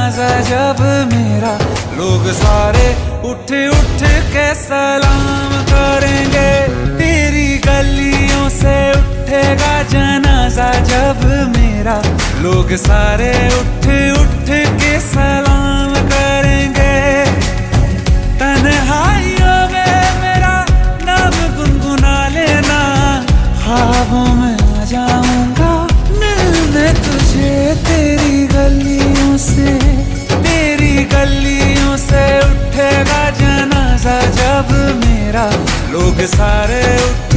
जनाजा जब मेरा, लोग सारे उठ उठ के सलाम करेंगे। तेरी गलियों से उठेगा जनाजा जब मेरा, लोग सारे उठ उठ के सलाम करेंगे। तन्हाइयों में मेरा नाम गुनगुना लेना, ख्वाबों में आ जाऊंगा मिलने तुझे। तेरी गलियों से उठेगा जनाजा जब मेरा, लोग सारे उठ